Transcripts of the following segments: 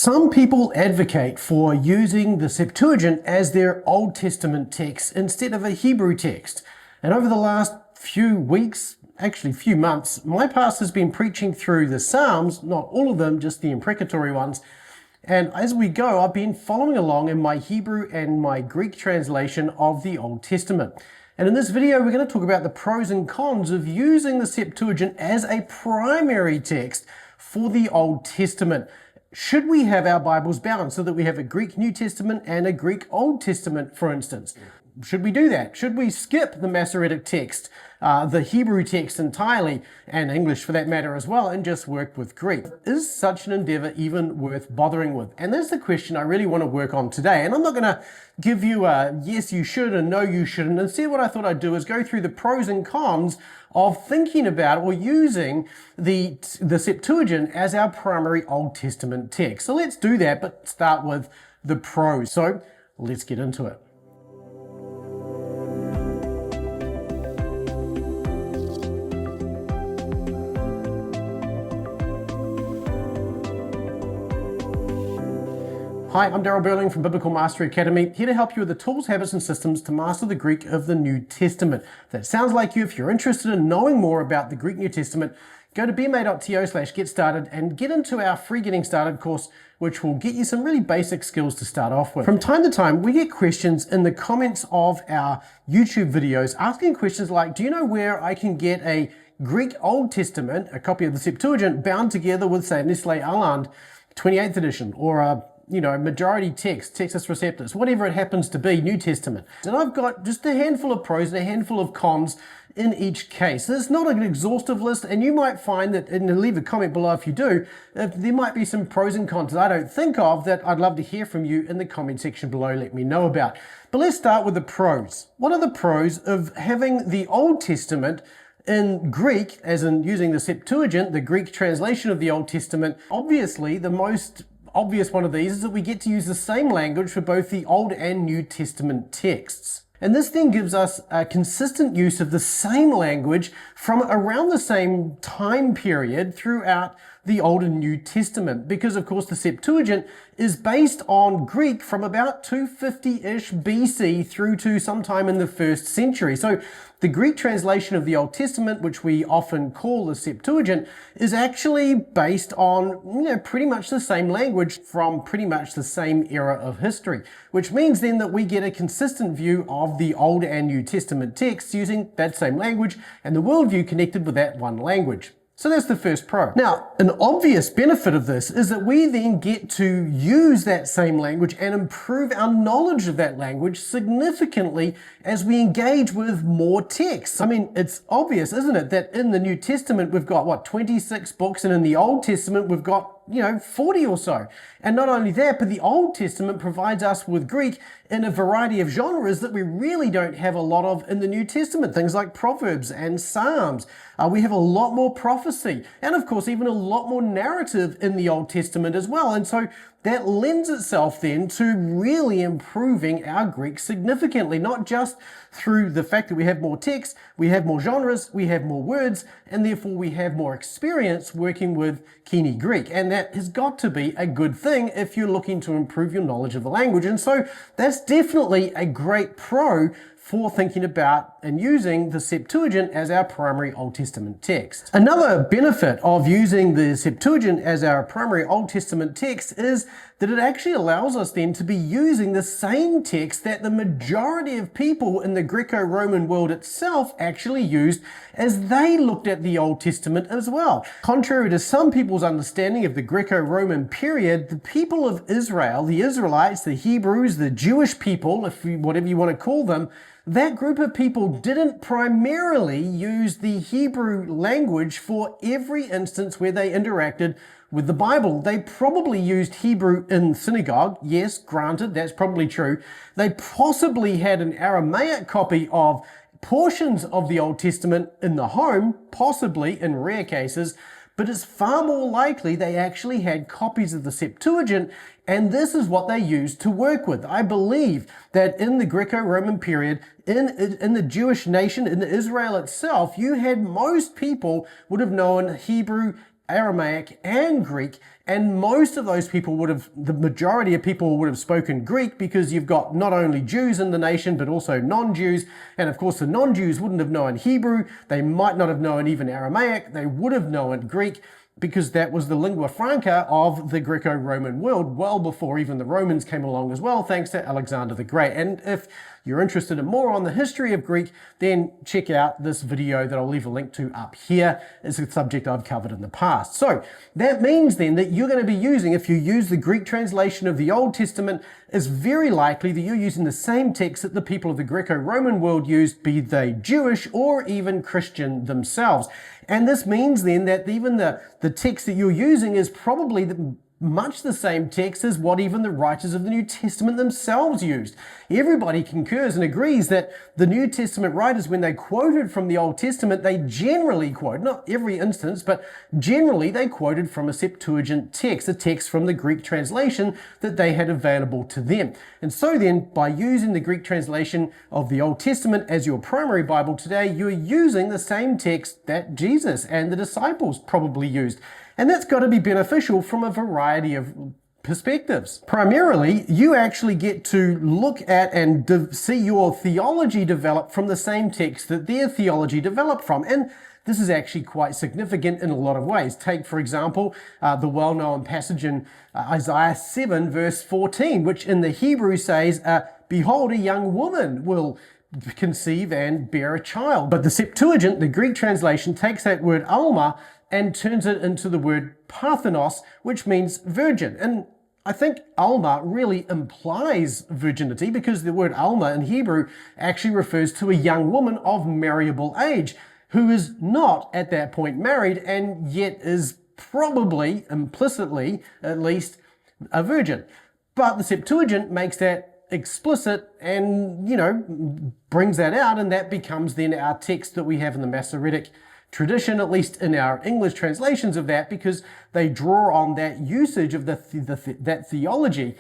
Some people advocate for using the Septuagint as their Old Testament text instead of a Hebrew text. And over the last few weeks, actually few months, my pastor's been preaching through the Psalms, not all of them, just the imprecatory ones. And as we go, I've been following along in my Hebrew and my Greek translation of the Old Testament. And in this video, we're going to talk about the pros and cons of using the Septuagint as a primary text for the Old Testament. Should we have our Bibles bound so that we have a Greek New Testament and a Greek Old Testament, for instance? Should we do that? Should we skip the Masoretic text, the Hebrew text entirely, and English for that matter as well, and just work with Greek? Is such an endeavor even worth bothering with? And that's the question I really want to work on today. And I'm not going to give you a yes, you should, and no, you shouldn't. Instead, what I thought I'd do is go through the pros and cons of thinking about or using the Septuagint as our primary Old Testament text. So let's do that, but start with the pros. So let's get into it. Hi, I'm Darryl Burling from Biblical Mastery Academy, here to help you with the tools, habits, and systems to master the Greek of the New Testament. If that sounds like you, if you're interested in knowing more about the Greek New Testament, go to bma.to/get-started and get into our free Getting Started course, which will get you some really basic skills to start off with. From time to time, we get questions in the comments of our YouTube videos asking questions like, do you know where I can get a Greek Old Testament, a copy of the Septuagint, bound together with, say, Nestle Aland 28th edition, or a majority text, Textus Receptus, whatever it happens to be, New Testament. And I've got just a handful of pros and a handful of cons in each case. It's not an exhaustive list, and you might find that, and leave a comment below if you do, there might be some pros and cons that I don't think of that I'd love to hear from you in the comment section below. Let me know about. But let's start with the pros. What are the pros of having the Old Testament in Greek, as in using the Septuagint, the Greek translation of the Old Testament? Obviously, the most obvious one of these is that we get to use the same language for both the Old and New Testament texts. And this then gives us a consistent use of the same language from around the same time period throughout the Old and New Testament, because of course the Septuagint is based on Greek from about 250-ish BC through to sometime in the 1st century. So the Greek translation of the Old Testament, which we often call the Septuagint, is actually based on pretty much the same language from pretty much the same era of history, which means then that we get a consistent view of the Old and New Testament texts using that same language and the worldview connected with that one language. So that's the first pro. Now, an obvious benefit of this is that we then get to use that same language and improve our knowledge of that language significantly as we engage with more texts. I mean, it's obvious, isn't it, that in the New Testament we've got, 26 books, and in the Old Testament we've got 40 or so. And not only that, but the Old Testament provides us with Greek in a variety of genres that we really don't have a lot of in the New Testament. Things like Proverbs and Psalms. We have a lot more prophecy, and of course even a lot more narrative in the Old Testament as well. And so that lends itself then to really improving our Greek significantly, not just through the fact that we have more text, we have more genres, we have more words, and therefore we have more experience working with Kini Greek. And that has got to be a good thing if you're looking to improve your knowledge of the language. And so that's definitely a great pro for thinking about and using the Septuagint as our primary Old Testament text. Another benefit of using the Septuagint as our primary Old Testament text is that it actually allows us then to be using the same text that the majority of people in the Greco-Roman world itself actually used as they looked at the Old Testament as well. Contrary to some people's understanding of the Greco-Roman period, the people of Israel, the Israelites, the Hebrews, the Jewish people, whatever you want to call them, that group of people didn't primarily use the Hebrew language for every instance where they interacted with the Bible. They probably used Hebrew in synagogue. Yes, granted, that's probably true. They possibly had an Aramaic copy of portions of the Old Testament in the home, possibly in rare cases, but it's far more likely they actually had copies of the Septuagint, and this is what they used to work with. I believe that in the Greco-Roman period, in the Jewish nation, in Israel itself, you had most people would have known Hebrew Aramaic and Greek, and most of those people the majority of people would have spoken Greek, because you've got not only Jews in the nation, but also non-Jews. And of course, the non-Jews wouldn't have known Hebrew. They might not have known even Aramaic. They would have known Greek, because that was the lingua franca of the Greco-Roman world well before even the Romans came along as well, thanks to Alexander the Great. And if you're interested in more on the history of Greek, then check out this video that I'll leave a link to up here. It's a subject I've covered in the past. So that means then that you're going to be using, if you use the Greek translation of the Old Testament, it's very likely that you're using the same text that the people of the Greco-Roman world used, be they Jewish or even Christian themselves. And this means then that even the text that you're using is probably much the same text as what even the writers of the New Testament themselves used. Everybody concurs and agrees that the New Testament writers, when they quoted from the Old Testament, they generally quote, not every instance, but generally they quoted from a Septuagint text, a text from the Greek translation that they had available to them. And so then, by using the Greek translation of the Old Testament as your primary Bible today, you're using the same text that Jesus and the disciples probably used. And that's got to be beneficial from a variety of perspectives. Primarily, you actually get to look at and see your theology develop from the same text that their theology developed from. And this is actually quite significant in a lot of ways. Take, for example, the well-known passage in Isaiah 7, verse 14, which in the Hebrew says, "Behold, a young woman will conceive and bear a child." But the Septuagint, the Greek translation, takes that word alma and turns it into the word parthenos, which means virgin. And I think alma really implies virginity, because the word alma in Hebrew actually refers to a young woman of marriageable age who is not at that point married and yet is probably, implicitly at least, a virgin. But the Septuagint makes that explicit and, brings that out, and that becomes then our text that we have in the Masoretic tradition, at least in our English translations of that, because they draw on that usage of that theology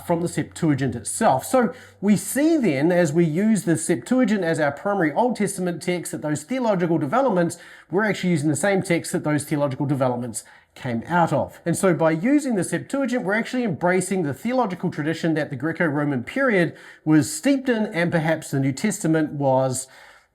from the Septuagint itself. So we see then, as we use the Septuagint as our primary Old Testament text, that those theological developments, we're actually using the same text that those theological developments came out of. And so by using the Septuagint, we're actually embracing the theological tradition that the Greco-Roman period was steeped in, and perhaps the New Testament was,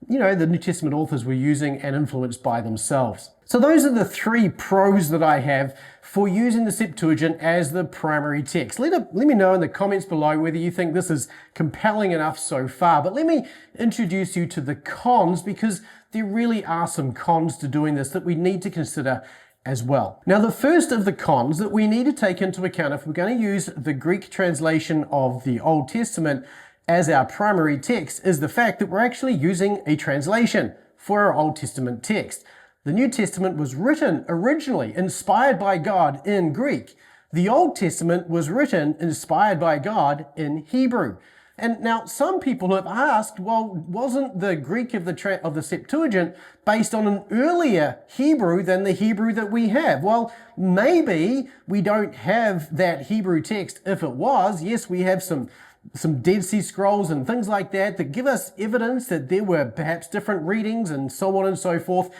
the New Testament authors were using and influenced by themselves. So those are the three pros that I have for using the Septuagint as the primary text. Let me know in the comments below whether you think this is compelling enough so far. But let me introduce you to the cons, because there really are some cons to doing this that we need to consider as well. Now, the first of the cons that we need to take into account if we're going to use the Greek translation of the Old Testament as our primary text is the fact that we're actually using a translation for our Old Testament text. The New Testament was written originally, inspired by God, in Greek. The Old Testament was written, inspired by God, in Hebrew. And now some people have asked, well, wasn't the Greek of the Septuagint based on an earlier Hebrew than the Hebrew that we have? Well, maybe we don't have that Hebrew text. If it was, yes, we have some Dead Sea Scrolls and things like that give us evidence that there were perhaps different readings and so on and so forth.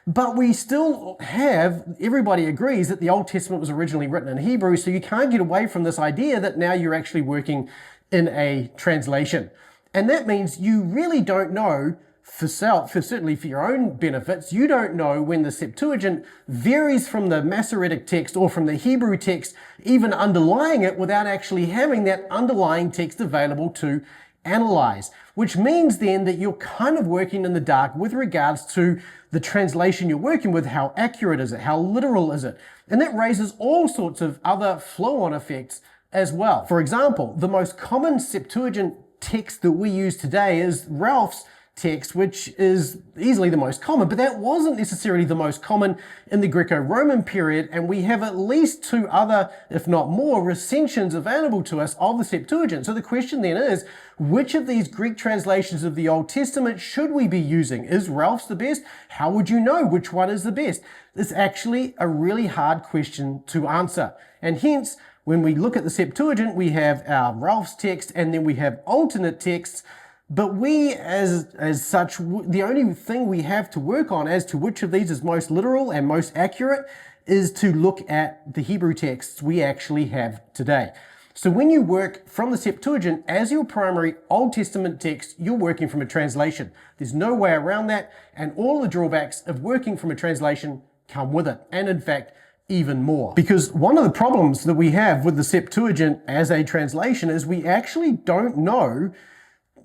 But we still have, everybody agrees that the Old Testament was originally written in Hebrew, so you can't get away from this idea that now you're actually working in a translation. And that means you really don't know certainly for your own benefits, you don't know when the Septuagint varies from the Masoretic text or from the Hebrew text, even underlying it, without actually having that underlying text available to analyze. Which means then that you're kind of working in the dark with regards to the translation you're working with. How accurate is it? How literal is it? And that raises all sorts of other flow-on effects as well. For example, the most common Septuagint text that we use today is Ralph's text, which is easily the most common, but that wasn't necessarily the most common in the Greco-Roman period, and we have at least two other, if not more, recensions available to us of the Septuagint. So the question then is, which of these Greek translations of the Old Testament should we be using? Is Ralph's the best? How would you know which one is the best? It's actually a really hard question to answer, and hence, when we look at the Septuagint, we have our Ralph's text, and then we have alternate texts. But we, as such, the only thing we have to work on as to which of these is most literal and most accurate is to look at the Hebrew texts we actually have today. So when you work from the Septuagint as your primary Old Testament text, you're working from a translation. There's no way around that, and all the drawbacks of working from a translation come with it, and in fact, even more. Because one of the problems that we have with the Septuagint as a translation is we actually don't know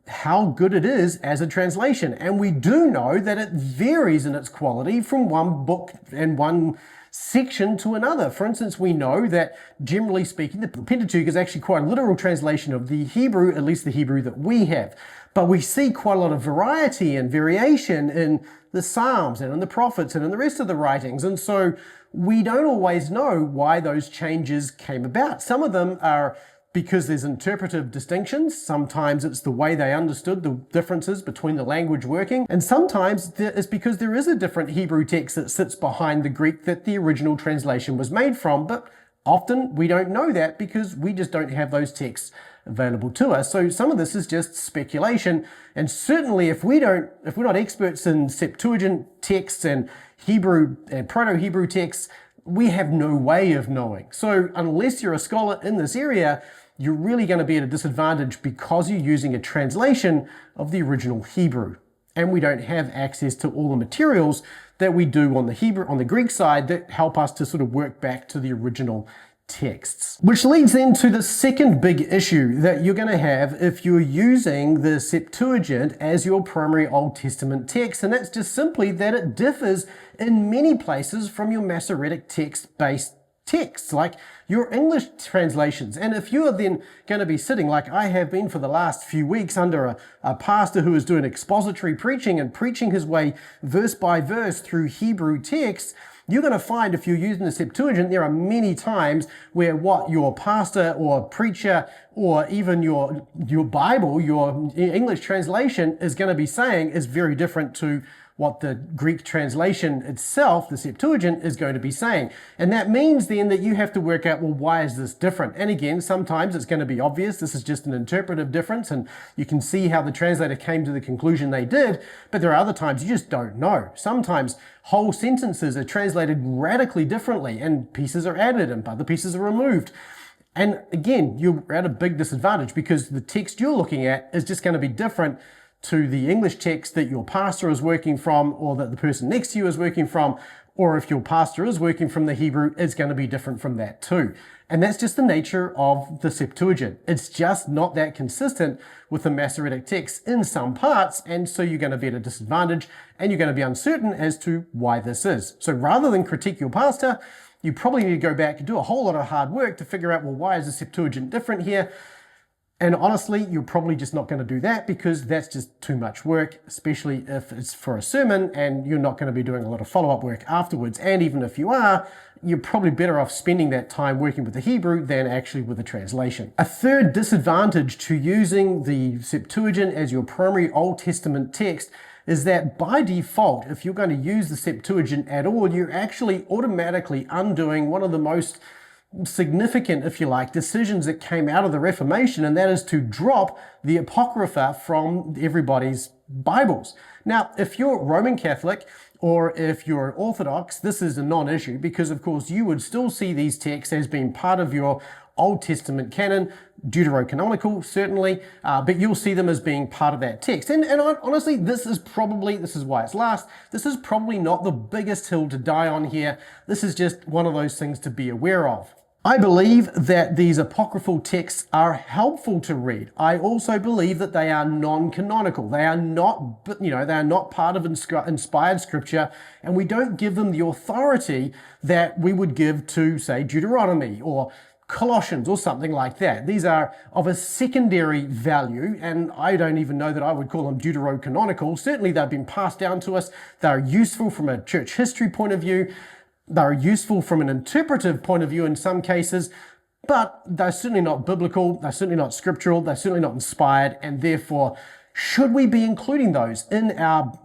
how good it is as a translation. And we do know that it varies in its quality from one book and one section to another. For instance, we know that generally speaking, the Pentateuch is actually quite a literal translation of the Hebrew, at least the Hebrew that we have. But we see quite a lot of variety and variation in the Psalms and in the prophets and in the rest of the writings. And so we don't always know why those changes came about. Some of them are because there's interpretive distinctions. Sometimes it's the way they understood the differences between the language working. And sometimes it's because there is a different Hebrew text that sits behind the Greek that the original translation was made from. But often we don't know that because we just don't have those texts available to us. So some of this is just speculation. And certainly if we're not experts in Septuagint texts and Hebrew and Proto-Hebrew texts, we have no way of knowing. So unless you're a scholar in this area, you're really going to be at a disadvantage because you're using a translation of the original Hebrew. And we don't have access to all the materials that we do on the Greek side that help us to sort of work back to the original texts. Which leads then to the second big issue that you're going to have if you're using the Septuagint as your primary Old Testament text, and that's just simply that it differs in many places from your Masoretic text-based texts, like your English translations. And if you are then going to be sitting, like I have been for the last few weeks, under a pastor who is doing expository preaching and preaching his way verse by verse through Hebrew texts, you're going to find if you're using the Septuagint, there are many times where what your pastor or preacher or even your Bible, your English translation is going to be saying is very different to what the Greek translation itself, the Septuagint, is going to be saying. And that means then that you have to work out, well, why is this different? And again, sometimes it's going to be obvious. This is just an interpretive difference, and you can see how the translator came to the conclusion they did, but there are other times you just don't know. Sometimes whole sentences are translated radically differently, and pieces are added and other pieces are removed. And again, you're at a big disadvantage because the text you're looking at is just going to be different to the English text that your pastor is working from, or that the person next to you is working from, or if your pastor is working from the Hebrew, it's going to be different from that too. And that's just the nature of the Septuagint. It's just not that consistent with the Masoretic text in some parts, and so you're going to be at a disadvantage, and you're going to be uncertain as to why this is. So rather than critique your pastor, you probably need to go back and do a whole lot of hard work to figure out, well, why is the Septuagint different here? And honestly, you're probably just not going to do that because that's just too much work, especially if it's for a sermon and you're not going to be doing a lot of follow-up work afterwards. And even if you are, you're probably better off spending that time working with the Hebrew than actually with the translation. A third disadvantage to using the Septuagint as your primary Old Testament text is that by default, if you're going to use the Septuagint at all, you're actually automatically undoing one of the most significant, if you like, decisions that came out of the Reformation, and that is to drop the Apocrypha from everybody's Bibles. Now, if you're Roman Catholic or if you're Orthodox, this is a non-issue because, of course, you would still see these texts as being part of your Old Testament canon, deuterocanonical, certainly, but you'll see them as being part of that text. And honestly, this is why it's last. This is probably not the biggest hill to die on here. This is just one of those things to be aware of. I believe that these apocryphal texts are helpful to read. I also believe that they are non-canonical. They are not, they are not part of inspired scripture, and we don't give them the authority that we would give to, say, Deuteronomy or Colossians or something like that. These are of a secondary value, and I don't even know that I would call them deuterocanonical. Certainly they've been passed down to us. They're useful from a church history point of view. They're useful from an interpretive point of view in some cases, but they're certainly not biblical, they're certainly not scriptural, they're certainly not inspired, and therefore, should we be including those in our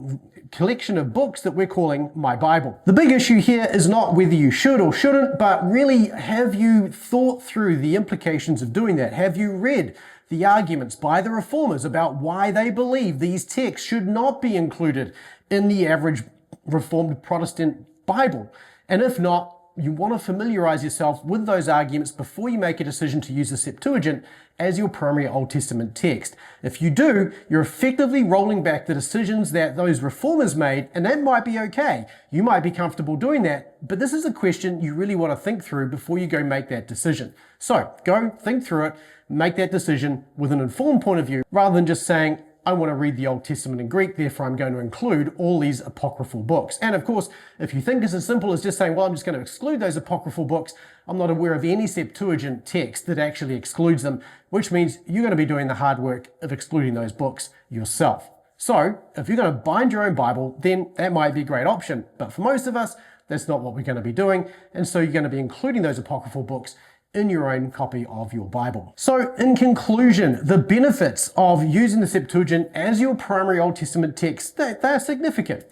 collection of books that we're calling My Bible? The big issue here is not whether you should or shouldn't, but really, have you thought through the implications of doing that? Have you read the arguments by the reformers about why they believe these texts should not be included in the average Reformed Protestant Bible? And if not, you want to familiarize yourself with those arguments before you make a decision to use the Septuagint as your primary Old Testament text. If you do, you're effectively rolling back the decisions that those reformers made, and that might be okay. You might be comfortable doing that, but this is a question you really want to think through before you go make that decision. So go think through it, make that decision with an informed point of view, rather than just saying, I want to read the Old Testament in Greek, therefore I'm going to include all these apocryphal books. And of course, if you think it's as simple as just saying, well, I'm just going to exclude those apocryphal books, I'm not aware of any Septuagint text that actually excludes them, which means you're going to be doing the hard work of excluding those books yourself. So if you're going to bind your own Bible, then that might be a great option. But for most of us, that's not what we're going to be doing. And so you're going to be including those apocryphal books in your own copy of your Bible. So in conclusion, the benefits of using the Septuagint as your primary Old Testament text, they're significant.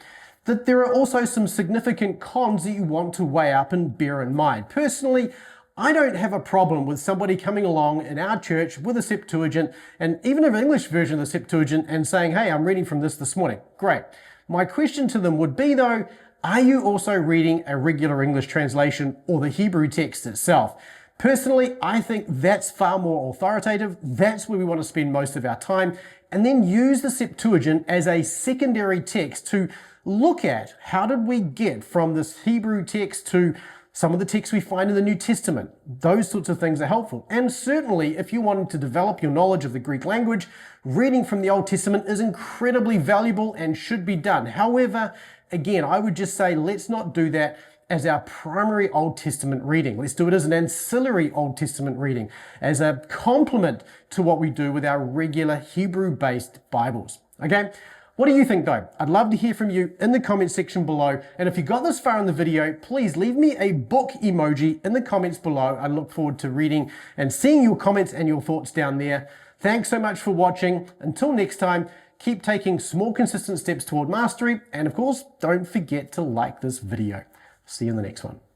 That there are also some significant cons that you want to weigh up and bear in mind. Personally, I don't have a problem with somebody coming along in our church with a Septuagint and even an English version of the Septuagint and saying, hey, I'm reading from this morning. Great. My question to them would be though, are you also reading a regular English translation or the Hebrew text itself? Personally, I think that's far more authoritative. That's where we want to spend most of our time. And then use the Septuagint as a secondary text to look at how did we get from this Hebrew text to some of the texts we find in the New Testament. Those sorts of things are helpful. And certainly, if you wanted to develop your knowledge of the Greek language, reading from the Old Testament is incredibly valuable and should be done. However, again, I would just say let's not do that as our primary Old Testament reading. Let's do it as an ancillary Old Testament reading, as a complement to what we do with our regular Hebrew-based Bibles. Okay? What do you think though? I'd love to hear from you in the comment section below. And if you got this far in the video, please leave me a book emoji in the comments below. I look forward to reading and seeing your comments and your thoughts down there. Thanks so much for watching. Until next time, keep taking small, consistent steps toward mastery. And of course, don't forget to like this video. See you in the next one.